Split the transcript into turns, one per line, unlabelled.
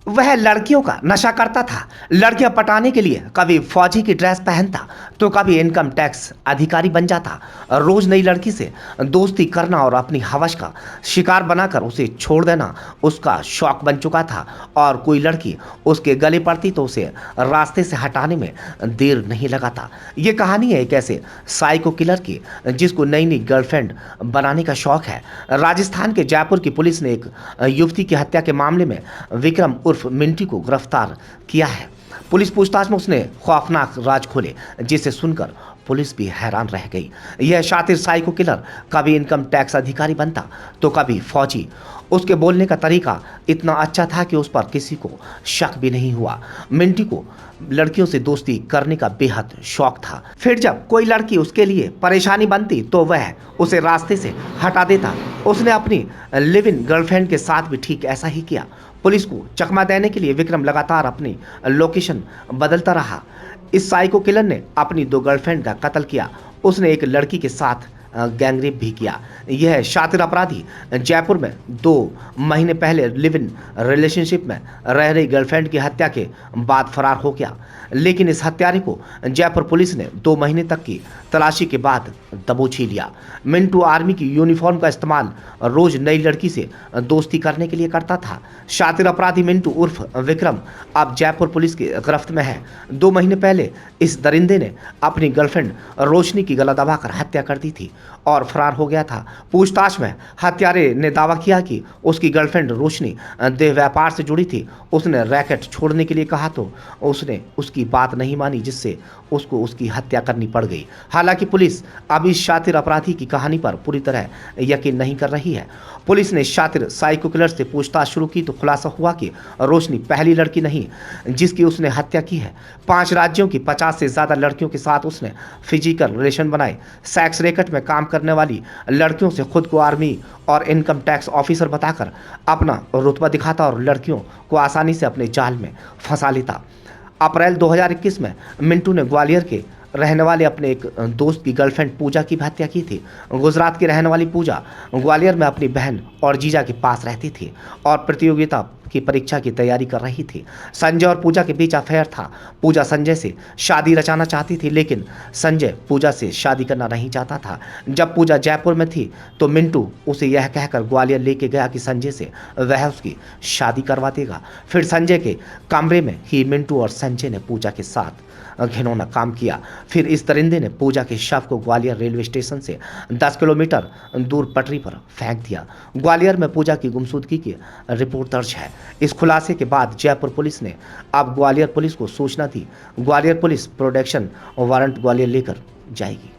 वह लड़कियों का नशा करता था। लड़कियां पटाने के लिए कभी फौजी की ड्रेस पहनता तो कभी इनकम टैक्स अधिकारी बन जाता। रोज नई लड़की से दोस्ती करना और अपनी हवस का शिकार बनाकर उसे छोड़ देना उसका शौक बन चुका था। और कोई लड़की उसके गले पड़ती तो उसे रास्ते से हटाने में देर नहीं लगाता। ये कहानी है एक ऐसे साइको किलर की जिसको नई नई गर्लफ्रेंड बनाने का शौक है। राजस्थान के जयपुर की पुलिस ने एक युवती की हत्या के मामले में विक्रम उर्फ मिंटी को गिरफ्तार किया है। पुलिस पूछताछ में उसने खौफनाक राज खोले जिसे सुनकर पुलिस भी हैरान रह गई। यह शातिर साइको किलर कभी इनकम टैक्स अधिकारी बनता तो कभी फौजी। उसके बोलने का तरीका इतना अच्छा था कि उस पर किसी को शक भी नहीं हुआ। मिंटी को लड़कियों से दोस्ती करने का बेहद शौक था। फिर जब कोई लड़की उसके लिए परेशानी बनती तो वह उसे रास्ते से हटा देता। उसने अपनी लिव इन गर्लफ्रेंड के साथ भी ठीक ऐसा ही किया। पुलिस को चकमा देने के लिए विक्रम लगातार अपनी लोकेशन बदलता रहा। इस साइको किलर ने अपनी 2 गर्लफ्रेंड का कत्ल किया। उसने एक लड़की के साथ गैंगरेप भी किया। यह शातिर अपराधी जयपुर में 2 महीने पहले लिव इन रिलेशनशिप में रह रही गर्लफ्रेंड की हत्या के बाद फरार हो गया। लेकिन इस हत्यारे को जयपुर पुलिस ने 2 महीने तक की तलाशी के बाद दबोच ही लिया। मिंटू आर्मी की यूनिफॉर्म का इस्तेमाल रोज नई लड़की से दोस्ती करने के लिए करता था। शातिर अपराधी मिंटू उर्फ विक्रम अब जयपुर पुलिस की गिरफ्त में है। 2 महीने पहले इस दरिंदे ने अपनी गर्लफ्रेंड रोशनी की गला दबाकर हत्या कर दी थी और फरार हो गया था। पूछताछ में हत्यारे ने दावा किया कि उसकी गर्लफ्रेंड रोशनी देह व्यापार से जुड़ी थी। उसने रैकेट छोड़ने के लिए कहा तो उसने उसकी बात नहीं मानी, जिससे उसको उसकी हत्या करनी पड़ गई। हालांकि पुलिस अब इस शातिर अपराधी की कहानी पर पूरी तरह यकीन नहीं कर रही है। पुलिस ने शातिर साइको किलर से पूछताछ शुरू की तो खुलासा हुआ कि रोशनी पहली लड़की नहीं जिसकी उसने हत्या की है। 5 राज्यों की 50 से ज्यादा लड़कियों के साथ उसने फिजिकल रिलेशन बनाए। सेक्स रैकेट में काम करने वाली लड़कियों से खुद को आर्मी और इनकम टैक्स ऑफिसर बताकर अपना रुतबा दिखाता और लड़कियों को आसानी से अपने जाल में फंसा लेता। अप्रैल 2021 में मिंटू ने ग्वालियर के रहने वाले अपने एक दोस्त की गर्लफ्रेंड पूजा की भी हत्या की थी। गुजरात की रहने वाली पूजा ग्वालियर में अपनी बहन और जीजा के पास रहती थी और प्रतियोगिता की परीक्षा की तैयारी कर रही थी। संजय और पूजा के बीच अफेयर था। पूजा संजय से शादी रचाना चाहती थी, लेकिन संजय पूजा से शादी करना नहीं चाहता था। जब पूजा जयपुर में थी तो मिंटू उसे यह कहकर ग्वालियर लेके गया कि संजय से वह उसकी शादी करवा देगा। फिर संजय के कमरे में ही मिंटू और संजय ने पूजा के साथ घिनौना काम किया। फिर इस दरिंदे ने पूजा के शव को ग्वालियर रेलवे स्टेशन से 10 किलोमीटर दूर पटरी पर फेंक दिया। ग्वालियर में पूजा की गुमशुदगी की रिपोर्ट दर्ज है। इस खुलासे के बाद जयपुर पुलिस ने अब ग्वालियर पुलिस को सूचना दी। Gwalior police protection warrant Gwalior लेकर जाएगी।